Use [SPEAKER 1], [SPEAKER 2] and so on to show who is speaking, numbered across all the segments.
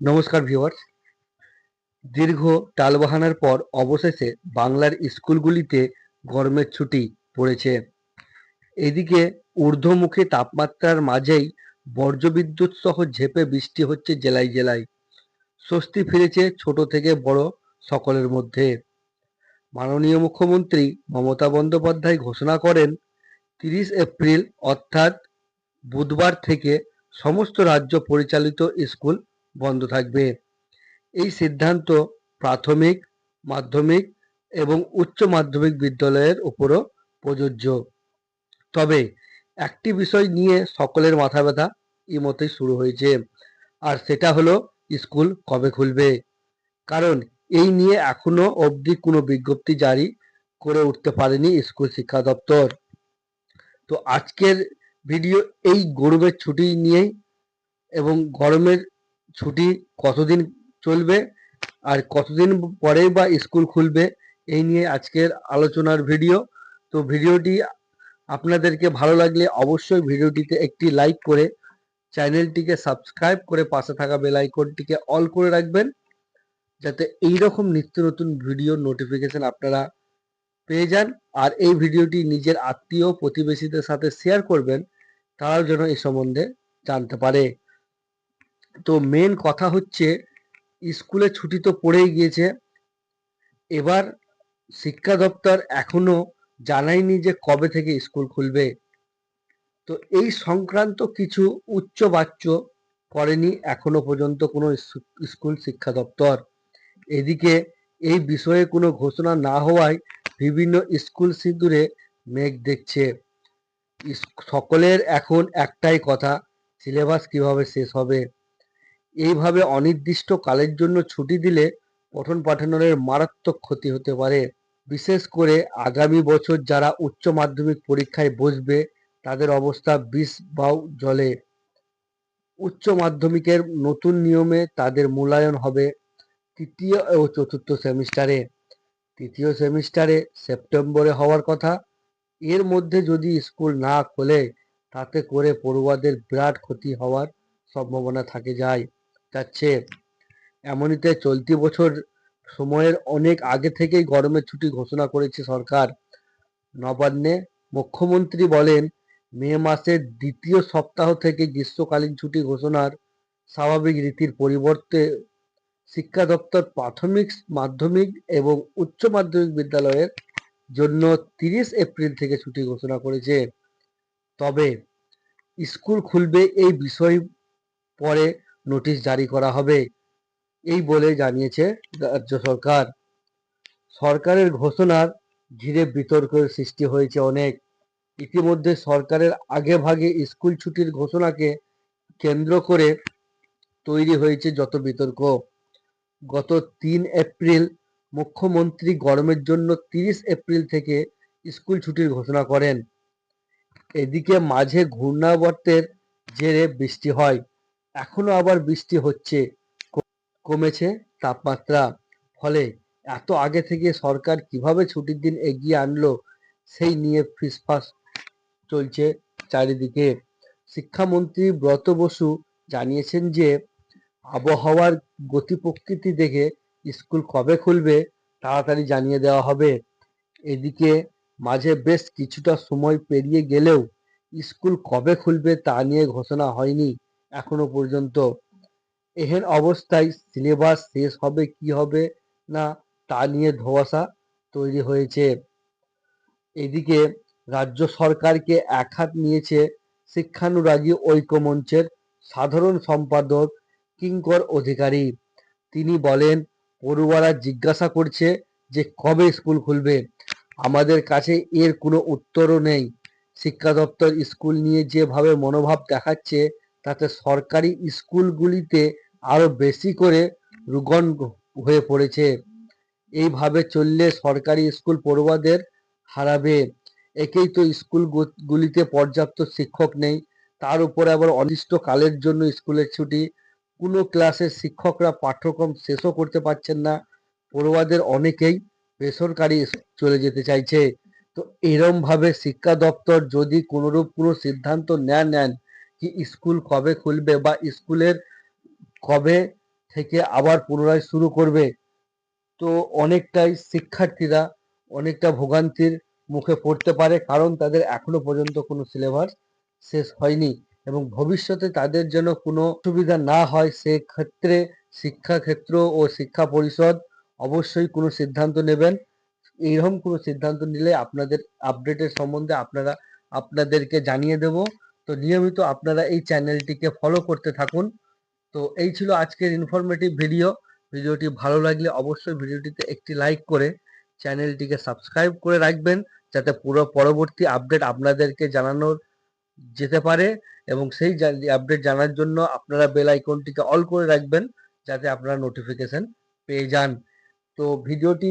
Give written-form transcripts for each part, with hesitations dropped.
[SPEAKER 1] নমস্কার ভিউয়ার্স। দীর্ঘ টালবাহানার পর অবশেষে বাংলার স্কুলগুলিতে গরমের ছুটি পড়েছে। এদিকে ঊর্ধ্বমুখী তাপমাত্রার মাঝেই বজ্রবিদ্যুৎ সহ ঝেঁপে বৃষ্টি হচ্ছে জেলায় জেলায়। স্বস্তি ফিরেছে ছোট থেকে বড় সকলের মধ্যে। মাননীয় মুখ্যমন্ত্রী মমতা বন্দ্যোপাধ্যায় ঘোষণা করেন 30 এপ্রিল অর্থাৎ বুধবার থেকে সমস্ত রাজ্য পরিচালিত স্কুল বন্ধ থাকবে। এই সিদ্ধান্ত প্রাথমিক, মাধ্যমিক এবং উচ্চ মাধ্যমিক বিদ্যালয়ের উপরও প্রযোজ্য। তবে একটি বিষয় নিয়ে সকলের মাথা ব্যথা এই মতোই শুরু হয়েছে, আর সেটা হলো স্কুল কবে খুলবে। কারণ এই নিয়ে এখনো অবধি কোনো বিজ্ঞপ্তি জারি করে উঠতে পারেনি স্কুল শিক্ষা দপ্তর। তো আজকের ভিডিও এই গরমের ছুটি নিয়েই, এবং গরমের ছুটি কতদিন চলবে আর কতদিন পরে বা স্কুল খুলবে এই নিয়ে আজকের আলোচনার ভিডিও। তো ভিডিওটি আপনাদেরকে ভালো লাগলে অবশ্যই ভিডিওটিতে একটি লাইক করে চ্যানেলটিকে সাবস্ক্রাইব করে পাশে থাকা বেল আইকনটিকে অল করে রাখবেন, যাতে এইরকম নিত্য নতুন ভিডিও নোটিফিকেশন আপনারা পেয়ে যান। আর এই ভিডিওটি নিজের আত্মীয় প্রতিবেশীদের সাথে শেয়ার করবেন, তারাও যেন এই সম্বন্ধে জানতে পারে। তো মেন কথা হচ্ছে, স্কুলে ছুটি তো পড়েই গিয়েছে, এবার শিক্ষা দপ্তর এখনো জানায়নি যে কবে থেকে স্কুল খুলবে। তো এই সংক্রান্ত কিছু উচ্চবাচ্য করেনি এখনো পর্যন্ত কোনো স্কুল শিক্ষা দপ্তর। এদিকে এই বিষয়ে কোনো ঘোষণা না হওয়ায় বিভিন্ন স্কুল সিঁদুরে মেঘ দেখছে। সকলের এখন একটাই কথা, সিলেবাস কিভাবে শেষ হবে। এইভাবে অনির্দিষ্ট কালের জন্য ছুটি দিলে পঠন পাঠনের মারাত্মক ক্ষতি হতে পারে। বিশেষ করে আগামী বছর যারা উচ্চ মাধ্যমিক পরীক্ষায় বসবে তাদের অবস্থা বিষ বাউ জলে। উচ্চ মাধ্যমিকের নতুন নিয়মে তাদের মূল্যায়ন হবে তৃতীয় ও চতুর্থ সেমিস্টারে। তৃতীয় সেমিস্টারে সেপ্টেম্বরে হওয়ার কথা। এর মধ্যে যদি স্কুল না খোলে তাতে করে পড়ুয়াদের বিরাট ক্ষতি হওয়ার সম্ভাবনা থাকে যাচ্ছে। এমনিতে চলতি বছর সময়ের অনেক আগে থেকেই গরমের ছুটি ঘোষণা করেছে সরকার। নবান্নে মুখ্যমন্ত্রী বলেন, মে মাসের দ্বিতীয় সপ্তাহ থেকে গ্রীষ্মকালীন ছুটি ঘোষণার স্বাভাবিক রীতির পরিবর্তে শিক্ষা দপ্তর প্রাথমিক, মাধ্যমিক এবং উচ্চ মাধ্যমিক বিদ্যালয়ের জন্য 30 এপ্রিল থেকে ছুটি ঘোষণা করেছে। তবে স্কুল খুলবে এই বিষয় পরে নোটিশ জারি করা হবে, এই বলে জানিয়েছে রাজ্য সরকার। সরকারের ঘোষণার ঘিরে বিতর্কের সৃষ্টি হয়েছে অনেক। ইতিমধ্যে সরকারের আগে ভাগে স্কুল ছুটির ঘোষণাকে কেন্দ্র করে তৈরি হয়েছে যত বিতর্ক। গত 3 এপ্রিল মুখ্যমন্ত্রী গরমের জন্য 30 এপ্রিল থেকে স্কুল ছুটির ঘোষণা করেন। এদিকে মাঝে ঘূর্ণাবর্তের জেরে বৃষ্টি হয়, এখনো আবার বৃষ্টি হচ্ছে, কমেছে তাপমাত্রা। ফলে এত আগে থেকে সরকার কিভাবে ছুটির দিন এগিয়ে আনলো সেই নিয়ে ফিসফাস চলছে চারিদিকে। শিক্ষামন্ত্রী ব্রত বসু জানিয়েছেন যে আবহাওয়ার গতি প্রকৃতি দেখে স্কুল কবে খুলবে তাড়াতাড়ি জানিয়ে দেওয়া হবে। এদিকে মাঝে বেশ কিছুটা সময় পেরিয়ে গেলেও স্কুল কবে খুলবে তা নিয়ে ঘোষণা হয়নি এখনো পর্যন্ত। এহেন অবস্থায় সিলেবাস শেষ হবে কি হবে না তা নিয়ে ধোঁয়াশা তৈরি হয়েছে। এদিকে রাজ্য সরকারকে একহাত নিয়েছে শিক্ষানুরাগী ঐক্য মঞ্চের সাধারণ সম্পাদক কিঙ্কর অধিকারী। তিনি বলেন, পড়ুয়ারা জিজ্ঞাসা করছে যে কবে স্কুল খুলবে, আমাদের কাছে এর কোনো উত্তরও নেই। শিক্ষা দপ্তর স্কুল নিয়ে যেভাবে মনোভাব দেখাচ্ছে তাতে সরকারি স্কুলগুলিতে আরো বেশি করে রুগন হয়ে পড়েছে। এইভাবে চললে সরকারি স্কুল পড়ুয়াদের হারাবে। একেই তো স্কুলগুলিতে পর্যাপ্ত শিক্ষক নেই, তার উপরে আবার অনির্দিষ্টকালের জন্য স্কুলের ছুটি। কোনো ক্লাসের শিক্ষকরা পাঠ্যক্রম শেষও করতে পারছেন না। পড়ুয়াদের অনেকেই বেসরকারি চলে যেতে চাইছে। তো এরম ভাবে শিক্ষা দপ্তর যদি কোনোরূপ কোনো সিদ্ধান্ত নেন কি স্কুল কবে খুলবে বা স্কুলের কবে থেকে আবার পুনরায় শুরু করবে। তো অনেকটাই শিক্ষার্থীরা অনেকটা ভোগান্তির মুখে পড়তে পারে, কারণ তাদের এখনো পর্যন্ত কোনো সিলেবাস শেষ হয়নি এবং ভবিষ্যতে তাদের যেন কোনো অসুবিধা না হয় সেক্ষেত্রে শিক্ষাক্ষেত্র ও শিক্ষা পরিষদ অবশ্যই কোনো সিদ্ধান্ত নেবেন। এইরকম কোনো সিদ্ধান্ত নিলে আপনাদের আপডেটের সম্বন্ধে আপনাদেরকে জানিয়ে দেব। তো নিয়মিত আপনারা এই চ্যানেলটিকে ফলো করতে থাকুন। তো এই ছিল আজকের ইনফরমেটিভ ভিডিও। ভিডিওটি ভালো লাগলে অবশ্যই ভিডিওটিতে একটি লাইক করে চ্যানেলটিকে সাবস্ক্রাইব করে রাখবেন, যাতে পুরো পরবর্তী আপডেট আপনাদেরকে জানানো যেতে পারে এবং সেই আপডেট জানার জন্য আপনারা বেল আইকনটিকে অল করে রাখবেন, যাতে আপনারা নোটিফিকেশন পেয়ে যান। তো ভিডিওটি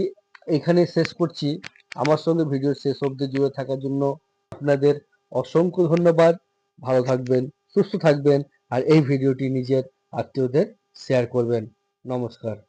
[SPEAKER 1] এখানে শেষ করছি। আমার সঙ্গে ভিডিও শেষ অবধি জুড়ে থাকার জন্য আপনাদের অসংখ্য ধন্যবাদ। ভালো থাকবেন, সুস্থ থাকবেন আর এই ভিডিওটি নিজের আত্মীয়দের শেয়ার করবেন। নমস্কার।